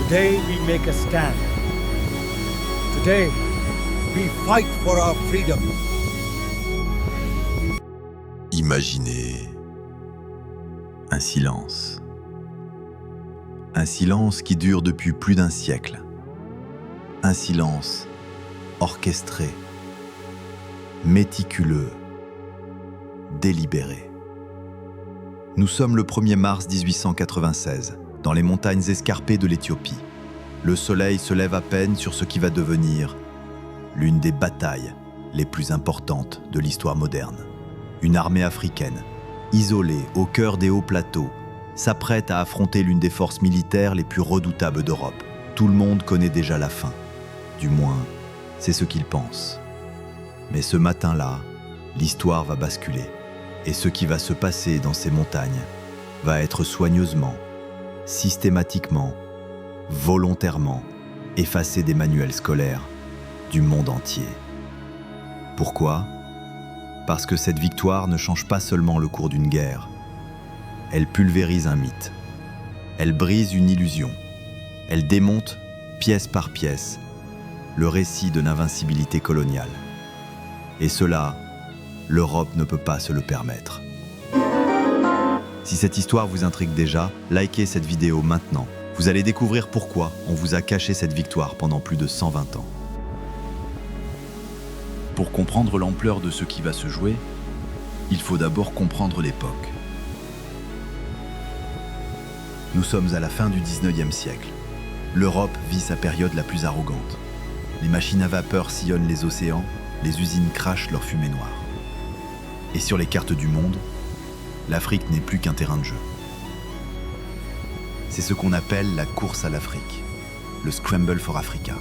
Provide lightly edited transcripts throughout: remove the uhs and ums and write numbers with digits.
Today we make a stand. Today we fight for our freedom. Imaginez un silence. Un silence qui dure depuis plus d'un siècle. Un silence orchestré, méticuleux, délibéré. Nous sommes le 1er mars 1896, dans les montagnes escarpées de l'Éthiopie. Le soleil se lève à peine sur ce qui va devenir l'une des batailles les plus importantes de l'histoire moderne. Une armée africaine, isolée au cœur des hauts plateaux, s'apprête à affronter l'une des forces militaires les plus redoutables d'Europe. Tout le monde connaît déjà la fin. Du moins, c'est ce qu'il pense. Mais ce matin-là, l'histoire va basculer. Et ce qui va se passer dans ces montagnes va être soigneusement, systématiquement, volontairement effacé des manuels scolaires du monde entier. Pourquoi ? Parce que cette victoire ne change pas seulement le cours d'une guerre. Elle pulvérise un mythe. Elle brise une illusion. Elle démonte, pièce par pièce, le récit de l'invincibilité coloniale. Et cela, l'Europe ne peut pas se le permettre. Si cette histoire vous intrigue déjà, likez cette vidéo maintenant. Vous allez découvrir pourquoi on vous a caché cette victoire pendant plus de 120 ans. Pour comprendre l'ampleur de ce qui va se jouer, il faut d'abord comprendre l'époque. Nous sommes à la fin du 19e siècle. L'Europe vit sa période la plus arrogante. Les machines à vapeur sillonnent les océans, les usines crachent leur fumée noire. Et sur les cartes du monde, l'Afrique n'est plus qu'un terrain de jeu. C'est ce qu'on appelle la course à l'Afrique, le Scramble for Africa.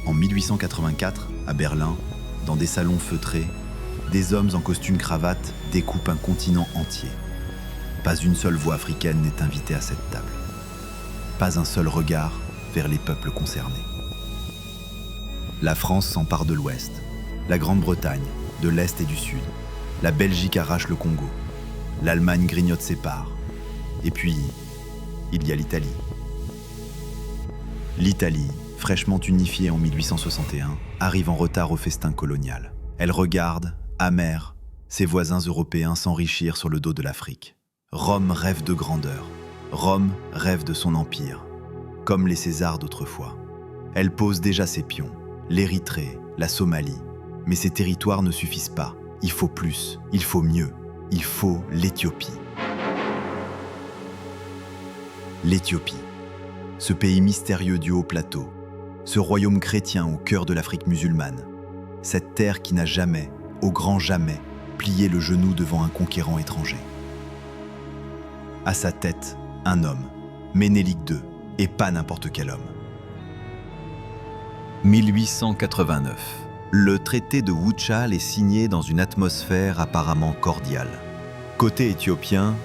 En 1884, à Berlin, dans des salons feutrés, des hommes en costume cravate découpent un continent entier. Pas une seule voix africaine n'est invitée à cette table. Pas un seul regard vers les peuples concernés. La France s'empare de l'Ouest, la Grande-Bretagne de l'Est et du Sud. La Belgique arrache le Congo. L'Allemagne grignote ses parts. Et puis, il y a l'Italie. L'Italie, fraîchement unifiée en 1861, arrive en retard au festin colonial. Elle regarde, amère, ses voisins européens s'enrichir sur le dos de l'Afrique. Rome rêve de grandeur. Rome rêve de son empire, comme les Césars d'autrefois. Elle pose déjà ses pions, l'Érythrée, la Somalie. Mais ces territoires ne suffisent pas. Il faut plus, il faut mieux, il faut l'Éthiopie. L'Éthiopie, ce pays mystérieux du haut plateau, ce royaume chrétien au cœur de l'Afrique musulmane, cette terre qui n'a jamais, au grand jamais, plié le genou devant un conquérant étranger. À sa tête, un homme, Ménélique II, et pas n'importe quel homme. 1889. Le traité de Wuchal est signé dans une atmosphère apparemment cordiale. Côté éthiopien,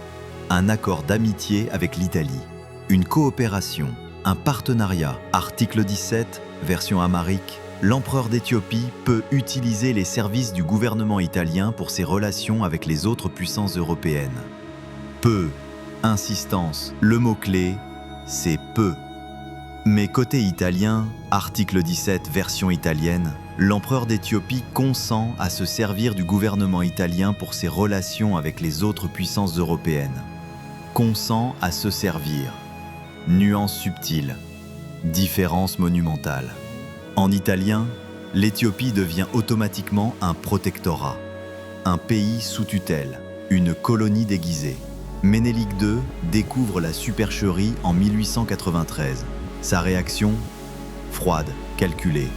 un accord d'amitié avec l'Italie, une coopération, un partenariat. Article 17, version amharique, l'empereur d'Éthiopie peut utiliser les services du gouvernement italien pour ses relations avec les autres puissances européennes. Peu, insistance, le mot-clé, c'est peu. Mais côté italien, article 17, version italienne, l'empereur d'Éthiopie consent à se servir du gouvernement italien pour ses relations avec les autres puissances européennes. Consent à se servir. Nuance subtile. Différence monumentale. En italien, l'Éthiopie devient automatiquement un protectorat. Un pays sous tutelle. Une colonie déguisée. Ménélique II découvre la supercherie en 1893. Sa réaction ? Froide, calculée,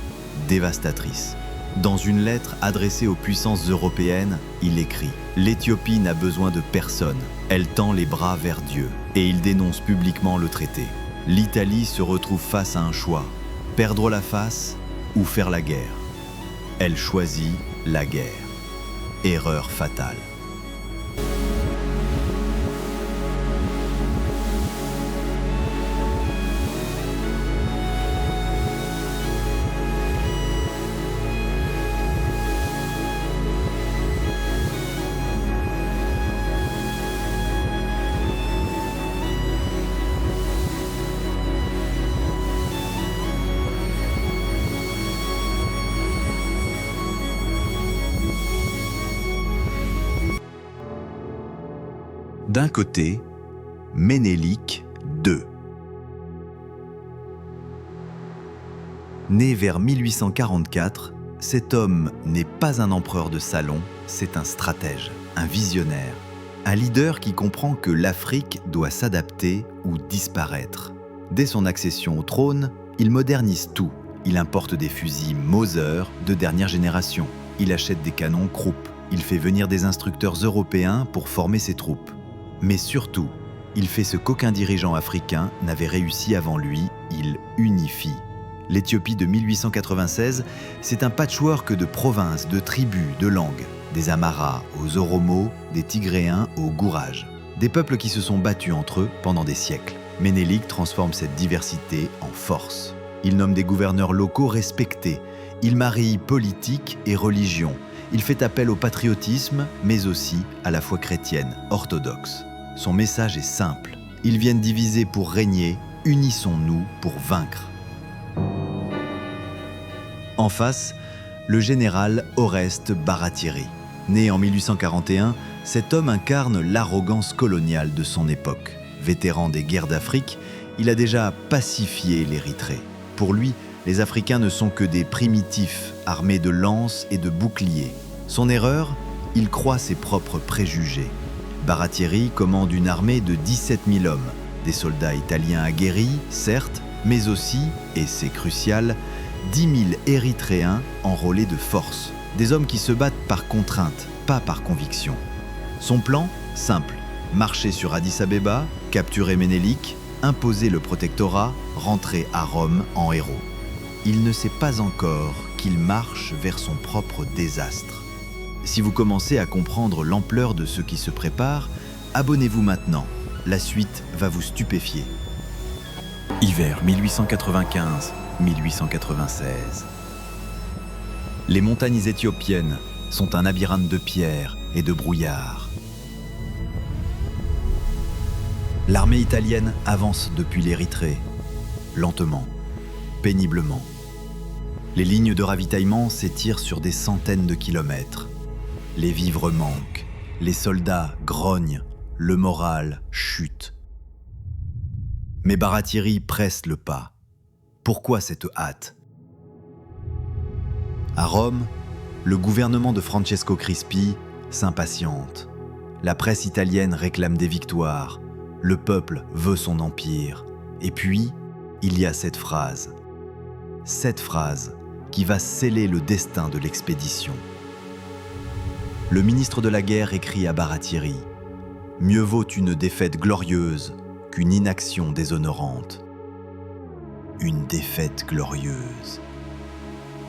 dévastatrice. Dans une lettre adressée aux puissances européennes, il écrit « L'Éthiopie n'a besoin de personne, elle tend les bras vers Dieu » et il dénonce publiquement le traité. L'Italie se retrouve face à un choix, perdre la face ou faire la guerre. Elle choisit la guerre. Erreur fatale. D'un côté, Ménélik II. Né vers 1844, cet homme n'est pas un empereur de salon, c'est un stratège, un visionnaire, un leader qui comprend que l'Afrique doit s'adapter ou disparaître. Dès son accession au trône, il modernise tout. Il importe des fusils Mauser de dernière génération. Il achète des canons Krupp. Il fait venir des instructeurs européens pour former ses troupes. Mais surtout, il fait ce qu'aucun dirigeant africain n'avait réussi avant lui, il unifie. L'Éthiopie de 1896, c'est un patchwork de provinces, de tribus, de langues. Des Amaras aux Oromos, des Tigréens aux Gourages. Des peuples qui se sont battus entre eux pendant des siècles. Ménélik transforme cette diversité en force. Il nomme des gouverneurs locaux respectés. Il marie politique et religion. Il fait appel au patriotisme, mais aussi à la foi chrétienne, orthodoxe. Son message est simple. Ils viennent diviser pour régner, unissons-nous pour vaincre. En face, le général Oreste Baratieri. Né en 1841, cet homme incarne l'arrogance coloniale de son époque. Vétéran des guerres d'Afrique, il a déjà pacifié l'Érythrée. Pour lui, les Africains ne sont que des primitifs armés de lances et de boucliers. Son erreur, il croit ses propres préjugés. Baratieri commande une armée de 17 000 hommes, des soldats italiens aguerris, certes, mais aussi, et c'est crucial, 10 000 Érythréens enrôlés de force, des hommes qui se battent par contrainte, pas par conviction. Son plan, simple, marcher sur Addis Abeba, capturer Ménélik, imposer le protectorat, rentrer à Rome en héros. Il ne sait pas encore qu'il marche vers son propre désastre. Si vous commencez à comprendre l'ampleur de ce qui se prépare, abonnez-vous maintenant, la suite va vous stupéfier. Hiver 1895-1896. Les montagnes éthiopiennes sont un labyrinthe de pierres et de brouillard. L'armée italienne avance depuis l'Érythrée, lentement, péniblement. Les lignes de ravitaillement s'étirent sur des centaines de kilomètres. Les vivres manquent, les soldats grognent, le moral chute. Mais Baratieri presse le pas. Pourquoi cette hâte ? À Rome, le gouvernement de Francesco Crispi s'impatiente. La presse italienne réclame des victoires. Le peuple veut son empire. Et puis, il y a cette phrase. Cette phrase qui va sceller le destin de l'expédition. Le ministre de la guerre écrit à Baratieri « Mieux vaut une défaite glorieuse qu'une inaction déshonorante. » Une défaite glorieuse.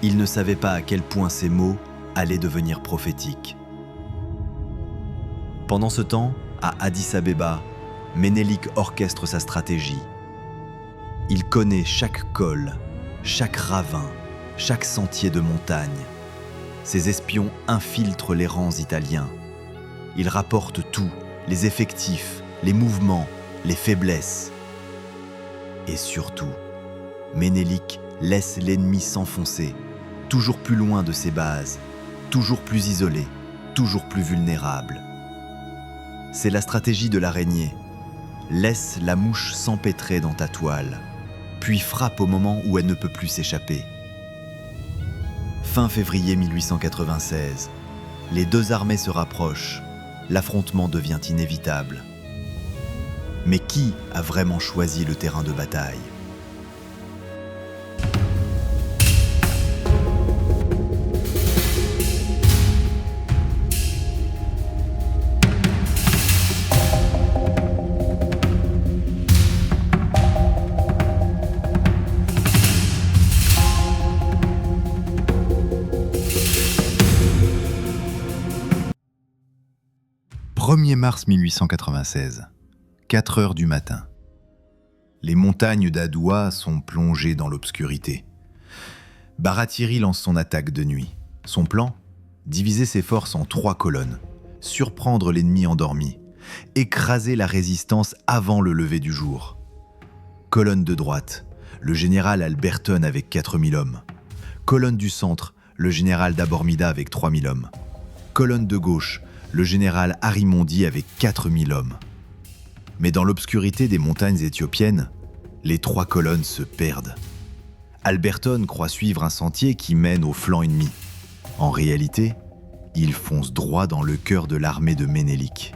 Il ne savait pas à quel point ces mots allaient devenir prophétiques. Pendant ce temps, à Addis Abeba, Ménélik orchestre sa stratégie. Il connaît chaque col, chaque ravin, chaque sentier de montagne. Ses espions infiltrent les rangs italiens. Ils rapportent tout, les effectifs, les mouvements, les faiblesses. Et surtout, Ménélik laisse l'ennemi s'enfoncer, toujours plus loin de ses bases, toujours plus isolé, toujours plus vulnérable. C'est la stratégie de l'araignée. Laisse la mouche s'empêtrer dans ta toile, puis frappe au moment où elle ne peut plus s'échapper. Fin février 1896, les deux armées se rapprochent, l'affrontement devient inévitable. Mais qui a vraiment choisi le terrain de bataille ? « 1er mars 1896, 4 heures du matin. Les montagnes d'Adoua sont plongées dans l'obscurité. Baratieri lance son attaque de nuit. Son plan ? Diviser ses forces en 3 colonnes, surprendre l'ennemi endormi, écraser la résistance avant le lever du jour. Colonne de droite, le général Alberton avec 4000 hommes. Colonne du centre, le général d'Abormida avec 3000 hommes. Colonne de gauche, le général Arimondi avec 4000 hommes. Mais dans l'obscurité des montagnes éthiopiennes, les trois colonnes se perdent. Alberton croit suivre un sentier qui mène au flanc ennemi. En réalité, il fonce droit dans le cœur de l'armée de Ménélik.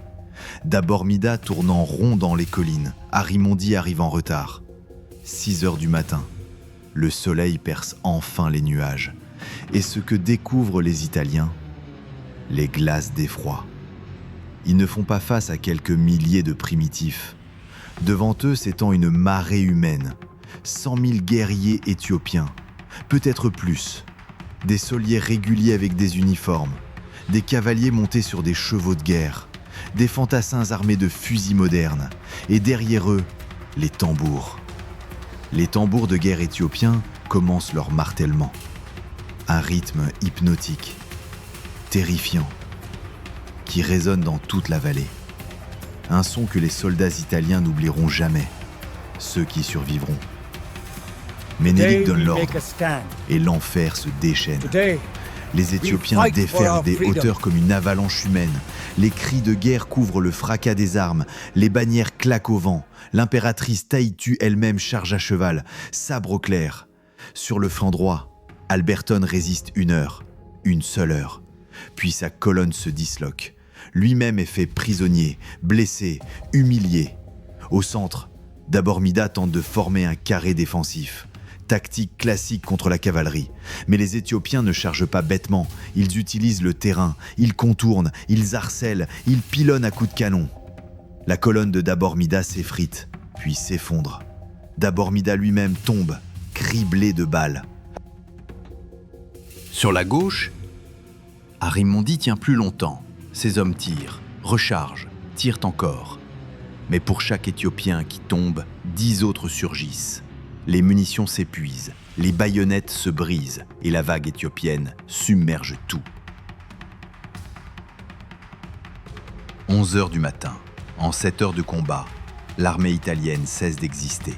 Dabormida tourne en rond dans les collines, Arimondi arrive en retard. 6 heures du matin, le soleil perce enfin les nuages. Et ce que découvrent les Italiens, les glaces d'effroi. Ils ne font pas face à quelques milliers de primitifs. Devant eux s'étend une marée humaine, 100 000 guerriers éthiopiens, peut-être plus, des soliers réguliers avec des uniformes, des cavaliers montés sur des chevaux de guerre, des fantassins armés de fusils modernes, et derrière eux, les tambours. Les tambours de guerre éthiopiens commencent leur martèlement. Un rythme hypnotique, terrifiant, qui résonne dans toute la vallée. Un son que les soldats italiens n'oublieront jamais, ceux qui survivront. Ménélik donne l'ordre et l'enfer se déchaîne. Les Éthiopiens déferlent des hauteurs comme une avalanche humaine. Les cris de guerre couvrent le fracas des armes. Les bannières claquent au vent. L'impératrice Taïtu elle-même charge à cheval, sabre au clair. Sur le flanc droit, Alberton résiste 1 heure, une seule heure. Puis sa colonne se disloque. Lui-même est fait prisonnier, blessé, humilié. Au centre, Dabormida tente de former un carré défensif. Tactique classique contre la cavalerie. Mais les Éthiopiens ne chargent pas bêtement. Ils utilisent le terrain, ils contournent, ils harcèlent, ils pilonnent à coups de canon. La colonne de Dabormida s'effrite, puis s'effondre. Dabormida lui-même tombe, criblé de balles. Sur la gauche, Arimondi tient plus longtemps. Ses hommes tirent, rechargent, tirent encore. Mais pour chaque Éthiopien qui tombe, 10 autres surgissent. Les munitions s'épuisent, les baïonnettes se brisent et la vague éthiopienne submerge tout. 11 heures du matin, en 7 heures de combat, l'armée italienne cesse d'exister.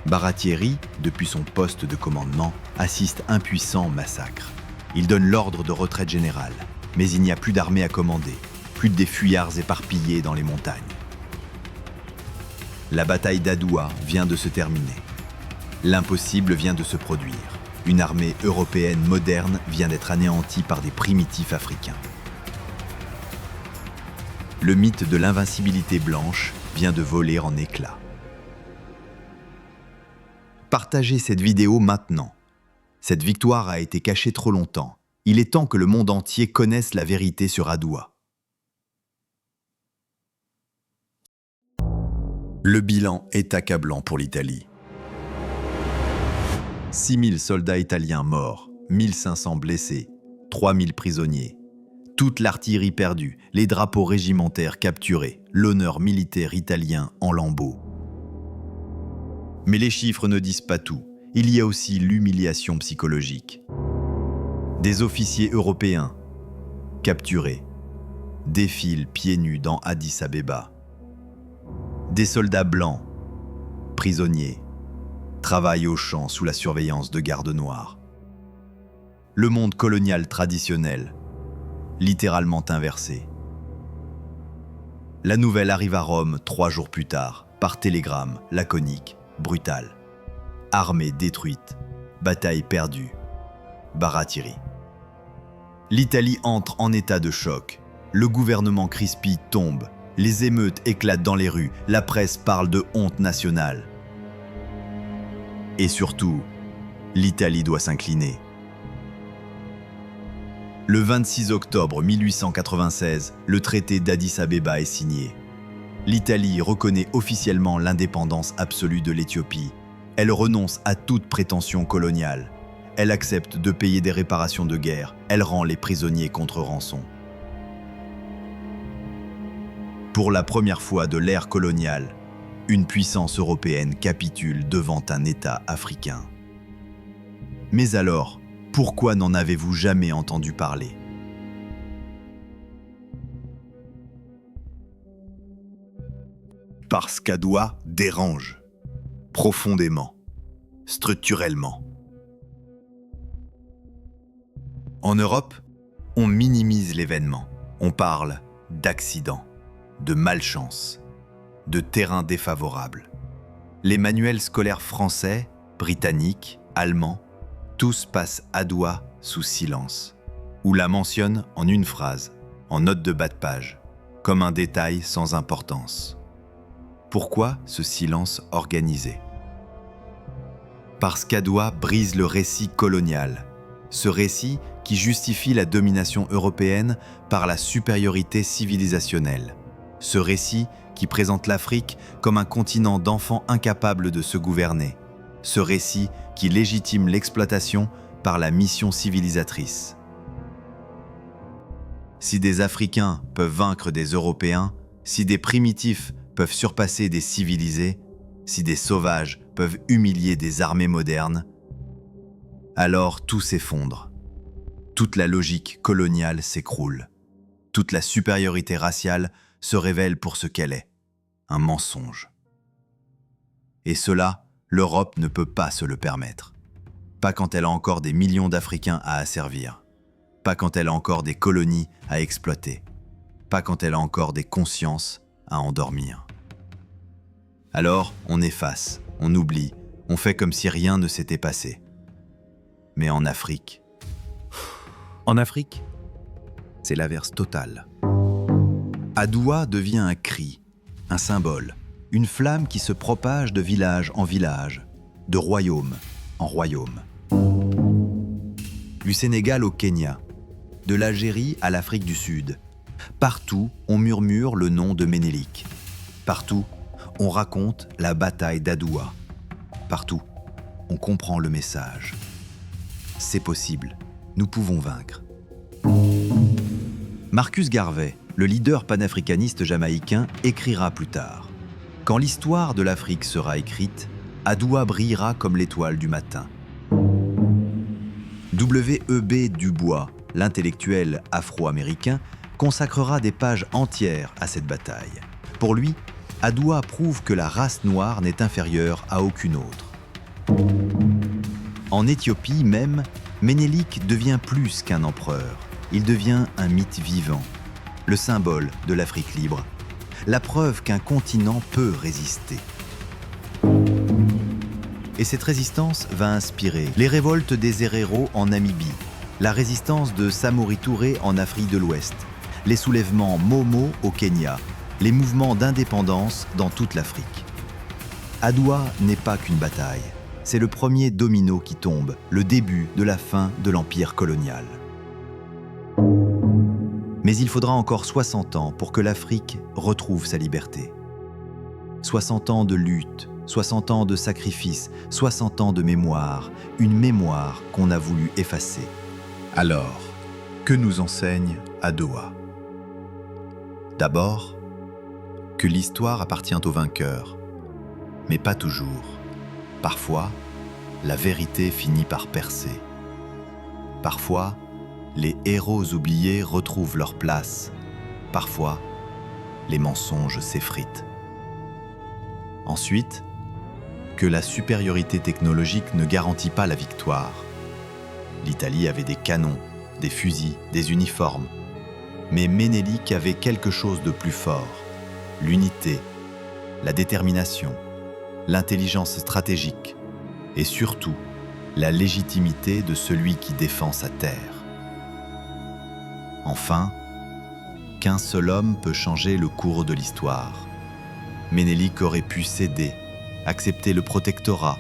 Baratieri, depuis son poste de commandement, assiste impuissant au massacre. Il donne l'ordre de retraite générale, mais il n'y a plus d'armée à commander, plus que des fuyards éparpillés dans les montagnes. La bataille d'Adoua vient de se terminer. L'impossible vient de se produire. Une armée européenne moderne vient d'être anéantie par des primitifs africains. Le mythe de l'invincibilité blanche vient de voler en éclats. Partagez cette vidéo maintenant. Cette victoire a été cachée trop longtemps. Il est temps que le monde entier connaisse la vérité sur Adoua. Le bilan est accablant pour l'Italie. 6 000 soldats italiens morts, 1 500 blessés, 3 000 prisonniers. Toute l'artillerie perdue, les drapeaux régimentaires capturés, l'honneur militaire italien en lambeaux. Mais les chiffres ne disent pas tout. Il y a aussi l'humiliation psychologique. Des officiers européens, capturés, défilent pieds nus dans Addis Abeba. Des soldats blancs, prisonniers, travaillent aux champs sous la surveillance de gardes noirs. Le monde colonial traditionnel, littéralement inversé. La nouvelle arrive à Rome 3 jours plus tard, par télégramme, laconique, brutal. Armée détruite, bataille perdue, Baratieri. L'Italie entre en état de choc. Le gouvernement Crispi tombe. Les émeutes éclatent dans les rues, la presse parle de honte nationale. Et surtout, l'Italie doit s'incliner. Le 26 octobre 1896, le traité d'Addis Abeba est signé. L'Italie reconnaît officiellement l'indépendance absolue de l'Éthiopie. Elle renonce à toute prétention coloniale. Elle accepte de payer des réparations de guerre. Elle rend les prisonniers contre rançon. Pour la première fois de l'ère coloniale, une puissance européenne capitule devant un État africain. Mais alors, pourquoi n'en avez-vous jamais entendu parler ? Parce qu'Adoua dérange, profondément, structurellement. En Europe, on minimise l'événement, on parle d'accident. de malchance, de terrain défavorable. Les manuels scolaires français, britanniques, allemands, tous passent Adoua sous silence, ou la mentionnent en une phrase, en note de bas de page, comme un détail sans importance. Pourquoi ce silence organisé ? Parce qu'Adoua brise le récit colonial, ce récit qui justifie la domination européenne par la supériorité civilisationnelle, ce récit qui présente l'Afrique comme un continent d'enfants incapables de se gouverner, ce récit qui légitime l'exploitation par la mission civilisatrice. Si des Africains peuvent vaincre des Européens, si des primitifs peuvent surpasser des civilisés, si des sauvages peuvent humilier des armées modernes, alors tout s'effondre. Toute la logique coloniale s'écroule. Toute la supériorité raciale se révèle pour ce qu'elle est, un mensonge. Et cela, l'Europe ne peut pas se le permettre. Pas quand elle a encore des millions d'Africains à asservir. Pas quand elle a encore des colonies à exploiter. Pas quand elle a encore des consciences à endormir. Alors, on efface, on oublie, on fait comme si rien ne s'était passé. Mais en Afrique, c'est l'inverse totale. Adoua devient un cri, un symbole, une flamme qui se propage de village en village, de royaume en royaume. Du Sénégal au Kenya, de l'Algérie à l'Afrique du Sud, partout on murmure le nom de Ménélik. Partout on raconte la bataille d'Adoua. Partout on comprend le message. C'est possible, nous pouvons vaincre. Marcus Garvey, le leader panafricaniste jamaïcain, écrira plus tard : « Quand l'histoire de l'Afrique sera écrite, Adoua brillera comme l'étoile du matin. » W.E.B. Du Bois, l'intellectuel afro-américain, consacrera des pages entières à cette bataille. Pour lui, Adoua prouve que la race noire n'est inférieure à aucune autre. En Éthiopie même, Ménélik devient plus qu'un empereur. Il devient un mythe vivant, le symbole de l'Afrique libre, la preuve qu'un continent peut résister. Et cette résistance va inspirer les révoltes des Herero en Namibie, la résistance de Samori Touré en Afrique de l'Ouest, les soulèvements Momo au Kenya, les mouvements d'indépendance dans toute l'Afrique. Adoua n'est pas qu'une bataille, c'est le premier domino qui tombe, le début de la fin de l'empire colonial. Mais il faudra encore 60 ans pour que l'Afrique retrouve sa liberté. 60 ans de lutte, 60 ans de sacrifice, 60 ans de mémoire, une mémoire qu'on a voulu effacer. Alors, que nous enseigne Adoua ? D'abord, que l'histoire appartient aux vainqueurs, mais pas toujours. Parfois, la vérité finit par percer. Parfois, les héros oubliés retrouvent leur place. Parfois, les mensonges s'effritent. Ensuite, que la supériorité technologique ne garantit pas la victoire. L'Italie avait des canons, des fusils, des uniformes. Mais Ménélik avait quelque chose de plus fort. L'unité, la détermination, l'intelligence stratégique et surtout la légitimité de celui qui défend sa terre. Enfin, qu'un seul homme peut changer le cours de l'histoire. Ménélik aurait pu céder, accepter le protectorat,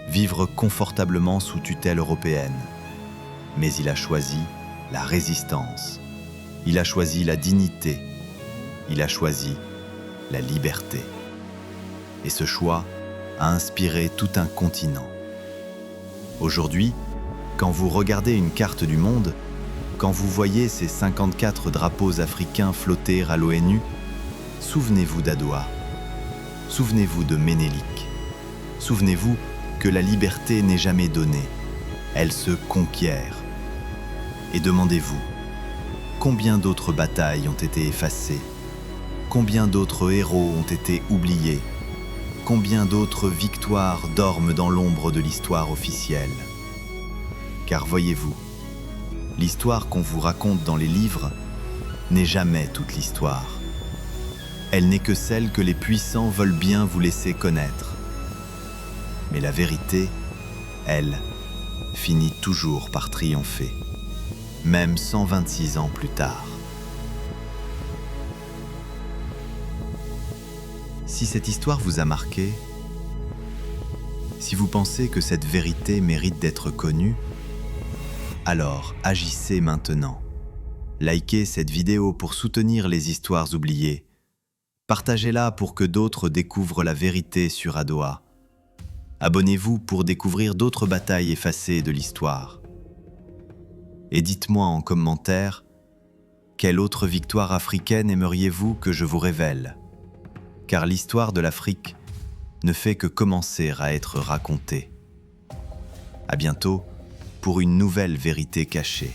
vivre confortablement sous tutelle européenne. Mais il a choisi la résistance, il a choisi la dignité, il a choisi la liberté. Et ce choix a inspiré tout un continent. Aujourd'hui, quand vous regardez une carte du monde, quand vous voyez ces 54 drapeaux africains flotter à l'ONU, souvenez-vous d'Adoua, souvenez-vous de Ménélik, souvenez-vous que la liberté n'est jamais donnée, elle se conquiert. Et demandez-vous, combien d'autres batailles ont été effacées ? Combien d'autres héros ont été oubliés ? Combien d'autres victoires dorment dans l'ombre de l'histoire officielle ? Car voyez-vous, l'histoire qu'on vous raconte dans les livres n'est jamais toute l'histoire. Elle n'est que celle que les puissants veulent bien vous laisser connaître. Mais la vérité, elle, finit toujours par triompher, même 126 ans plus tard. Si cette histoire vous a marqué, si vous pensez que cette vérité mérite d'être connue, alors agissez maintenant. Likez cette vidéo pour soutenir les histoires oubliées. Partagez-la pour que d'autres découvrent la vérité sur Adoa. Abonnez-vous pour découvrir d'autres batailles effacées de l'histoire. Et dites-moi en commentaire, quelle autre victoire africaine aimeriez-vous que je vous révèle ? Car l'histoire de l'Afrique ne fait que commencer à être racontée. À bientôt pour une nouvelle vérité cachée.